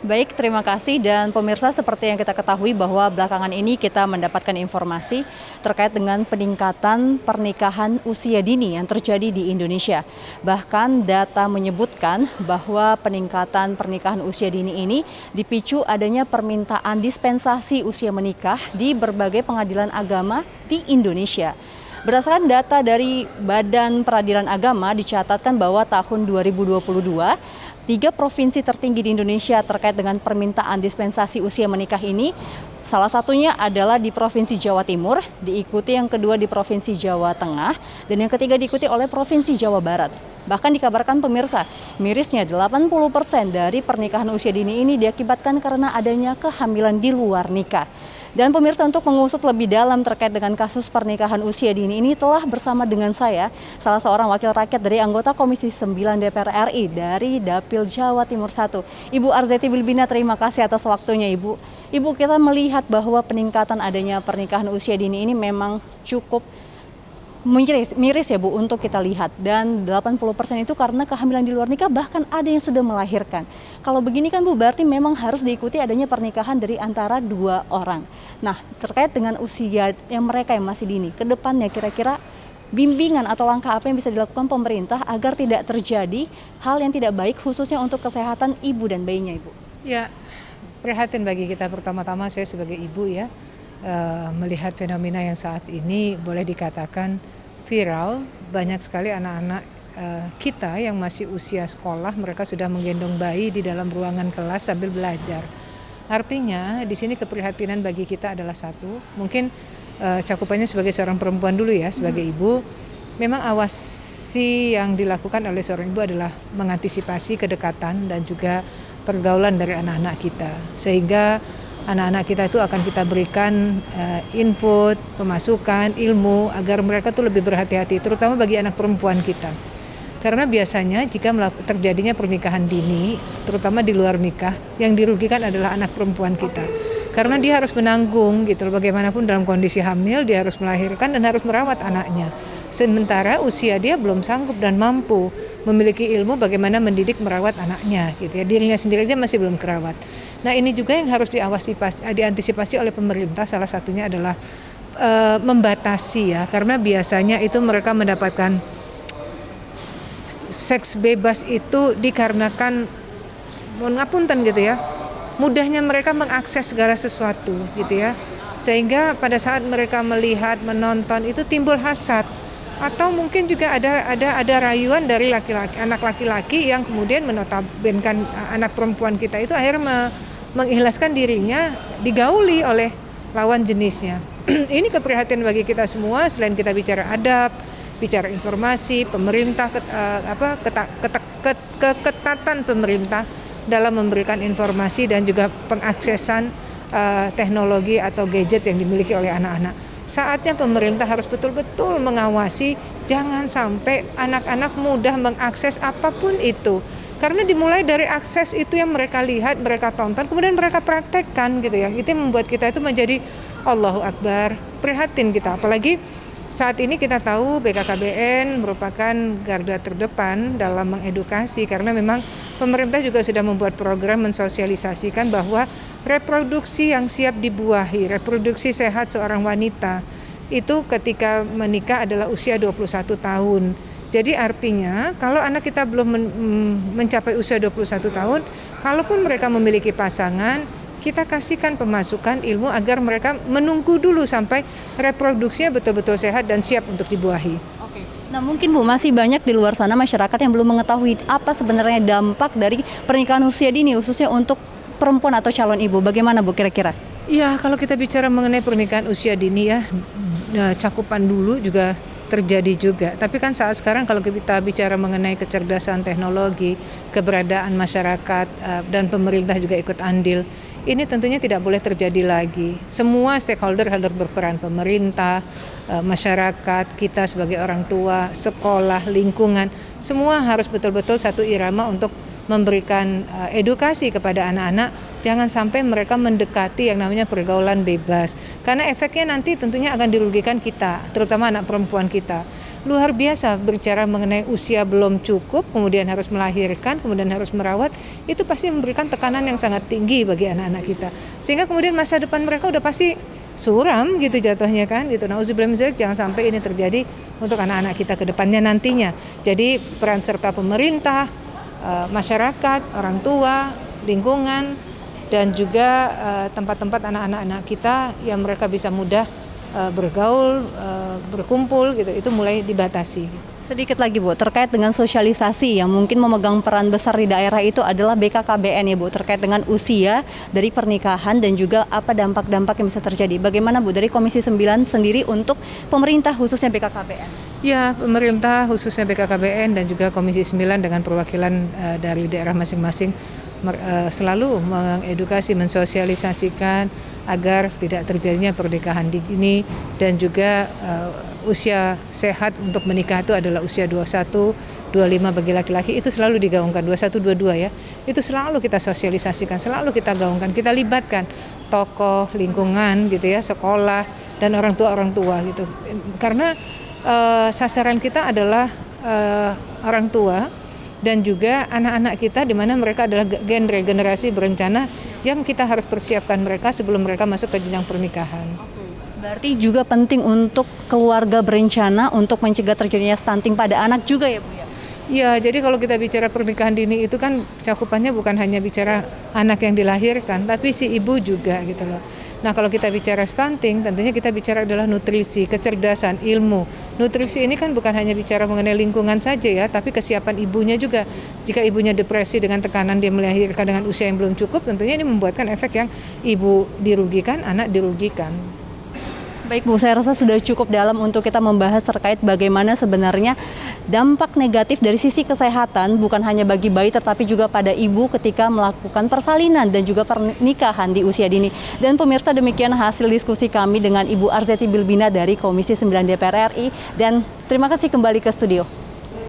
Baik, terima kasih dan pemirsa seperti yang kita ketahui bahwa belakangan ini kita mendapatkan informasi terkait dengan peningkatan pernikahan usia dini yang terjadi di Indonesia. Bahkan data menyebutkan bahwa peningkatan pernikahan usia dini ini dipicu adanya permintaan dispensasi usia menikah di berbagai pengadilan agama di Indonesia. Berdasarkan data dari Badan Peradilan Agama dicatatkan bahwa tahun 2022 tiga provinsi tertinggi di Indonesia terkait dengan permintaan dispensasi usia menikah ini, salah satunya adalah di Provinsi Jawa Timur, diikuti yang kedua di Provinsi Jawa Tengah, dan yang ketiga diikuti oleh Provinsi Jawa Barat. Bahkan dikabarkan pemirsa, mirisnya 80% dari pernikahan usia dini ini diakibatkan karena adanya kehamilan di luar nikah. Dan pemirsa, untuk mengusut lebih dalam terkait dengan kasus pernikahan usia dini ini telah bersama dengan saya salah seorang wakil rakyat dari anggota Komisi 9 DPR RI dari Dapil Jawa Timur 1. Ibu Arzeti Bilbina, terima kasih atas waktunya Ibu. Ibu, kita melihat bahwa peningkatan adanya pernikahan usia dini ini memang cukup miris ya Bu untuk kita lihat, dan 80% itu karena kehamilan di luar nikah, bahkan ada yang sudah melahirkan. Kalau begini kan Bu, berarti memang harus diikuti adanya pernikahan dari antara dua orang. Nah, terkait dengan usia yang mereka yang masih dini, ke depannya kira-kira bimbingan atau langkah apa yang bisa dilakukan pemerintah agar tidak terjadi hal yang tidak baik khususnya untuk kesehatan ibu dan bayinya Ibu? Ya, prihatin bagi kita, pertama-tama saya sebagai ibu ya, melihat fenomena yang saat ini boleh dikatakan viral. Banyak sekali anak-anak kita yang masih usia sekolah, mereka sudah menggendong bayi di dalam ruangan kelas sambil belajar. Artinya di sini keprihatinan bagi kita adalah satu, mungkin cakupannya sebagai seorang perempuan dulu ya, sebagai ibu, memang awasi yang dilakukan oleh seorang ibu adalah mengantisipasi kedekatan dan juga pergaulan dari anak-anak kita, sehingga anak-anak kita itu akan kita berikan input, pemasukan, ilmu agar mereka tuh lebih berhati-hati, terutama bagi anak perempuan kita. Karena biasanya jika terjadinya pernikahan dini, terutama di luar nikah, yang dirugikan adalah anak perempuan kita. Karena dia harus menanggung gitu, bagaimanapun dalam kondisi hamil dia harus melahirkan dan harus merawat anaknya. Sementara usia dia belum sanggup dan mampu memiliki ilmu bagaimana mendidik merawat anaknya gitu ya. Dirinya sendiri aja masih belum kerawat. Nah, ini juga yang harus diantisipasi oleh pemerintah, salah satunya adalah membatasi ya, karena biasanya itu mereka mendapatkan seks bebas itu dikarenakan ngapunten gitu ya, mudahnya mereka mengakses segala sesuatu gitu ya, sehingga pada saat mereka melihat, menonton itu timbul hasad, atau mungkin juga ada rayuan dari anak laki-laki yang kemudian menotabenkan anak perempuan kita itu akhirnya mengikhlaskan dirinya digauli oleh lawan jenisnya. Ini keprihatinan bagi kita semua. Selain kita bicara adab, bicara informasi, pemerintah keketatan pemerintah dalam memberikan informasi dan juga pengaksesan teknologi atau gadget yang dimiliki oleh anak-anak. Saatnya pemerintah harus betul-betul mengawasi jangan sampai anak-anak mudah mengakses apapun itu. Karena dimulai dari akses itu yang mereka lihat, mereka tonton, kemudian mereka praktekkan gitu ya. Itu yang membuat kita itu menjadi Allahu Akbar, prihatin kita. Apalagi saat ini kita tahu BKKBN merupakan garda terdepan dalam mengedukasi, karena memang pemerintah juga sudah membuat program mensosialisasikan bahwa reproduksi yang siap dibuahi, reproduksi sehat seorang wanita itu ketika menikah adalah usia 21 tahun. Jadi artinya kalau anak kita belum mencapai usia 21 tahun, kalaupun mereka memiliki pasangan, kita kasihkan pemasukan ilmu agar mereka menunggu dulu sampai reproduksinya betul-betul sehat dan siap untuk dibuahi. Oke. Nah, mungkin Bu, masih banyak di luar sana masyarakat yang belum mengetahui apa sebenarnya dampak dari pernikahan usia dini khususnya untuk perempuan atau calon ibu. Bagaimana Bu kira-kira? Iya, kalau kita bicara mengenai pernikahan usia dini ya, cakupan dulu juga terjadi juga. Tapi kan saat sekarang kalau kita bicara mengenai kecerdasan teknologi, keberadaan masyarakat dan pemerintah juga ikut andil, ini tentunya tidak boleh terjadi lagi. Semua stakeholder harus berperan, pemerintah, masyarakat, kita sebagai orang tua, sekolah, lingkungan, semua harus betul-betul satu irama untuk memberikan edukasi kepada anak-anak, jangan sampai mereka mendekati yang namanya pergaulan bebas. Karena efeknya nanti tentunya akan dirugikan kita, terutama anak perempuan kita. luar biasa bicara mengenai usia belum cukup, kemudian harus melahirkan, kemudian harus merawat, itu pasti memberikan tekanan yang sangat tinggi bagi anak-anak kita. Sehingga kemudian masa depan mereka udah pasti suram gitu jatuhnya kan gitu. Nauzubillah min dzalik, jangan sampai ini terjadi untuk anak-anak kita ke depannya nantinya. Jadi peran serta pemerintah, masyarakat, orang tua, lingkungan, dan juga tempat-tempat anak-anak kita yang mereka bisa mudah bergaul, berkumpul gitu, itu mulai dibatasi. Sedikit lagi Bu, terkait dengan sosialisasi yang mungkin memegang peran besar di daerah itu adalah BKKBN ya Bu, terkait dengan usia dari pernikahan dan juga apa dampak-dampak yang bisa terjadi. Bagaimana Bu dari Komisi 9 sendiri untuk pemerintah khususnya BKKBN? Ya, pemerintah khususnya BKKBN dan juga Komisi 9 dengan perwakilan dari daerah masing-masing selalu mengedukasi, mensosialisasikan agar tidak terjadinya pernikahan dini dan juga usia sehat untuk menikah itu adalah usia 21, 25 bagi laki-laki, itu selalu digaungkan, 21, 22 ya. Itu selalu kita sosialisasikan, selalu kita gaungkan, kita libatkan tokoh, lingkungan gitu ya, sekolah dan orang tua gitu. Karena sasaran kita adalah orang tua dan juga anak-anak kita, di mana mereka adalah generasi berencana yang kita harus persiapkan mereka sebelum mereka masuk ke jenjang pernikahan. Berarti juga penting untuk keluarga berencana untuk mencegah terjadinya stunting pada anak juga ya Bu ya? Ya, jadi kalau kita bicara pernikahan dini itu kan cakupannya bukan hanya bicara anak yang dilahirkan, tapi si ibu juga gitu loh. Nah, kalau kita bicara stunting, tentunya kita bicara adalah nutrisi, kecerdasan, ilmu. Nutrisi ini kan bukan hanya bicara mengenai lingkungan saja ya, tapi kesiapan ibunya juga. Jika ibunya depresi dengan tekanan dia melahirkan dengan usia yang belum cukup, tentunya ini membuatkan efek yang ibu dirugikan, anak dirugikan. Baik Bu, saya rasa sudah cukup dalam untuk kita membahas terkait bagaimana sebenarnya dampak negatif dari sisi kesehatan bukan hanya bagi bayi tetapi juga pada ibu ketika melakukan persalinan dan juga pernikahan di usia dini. Dan pemirsa, demikian hasil diskusi kami dengan Ibu Arzetti Bilbina dari Komisi 9 DPR RI, dan terima kasih kembali ke studio.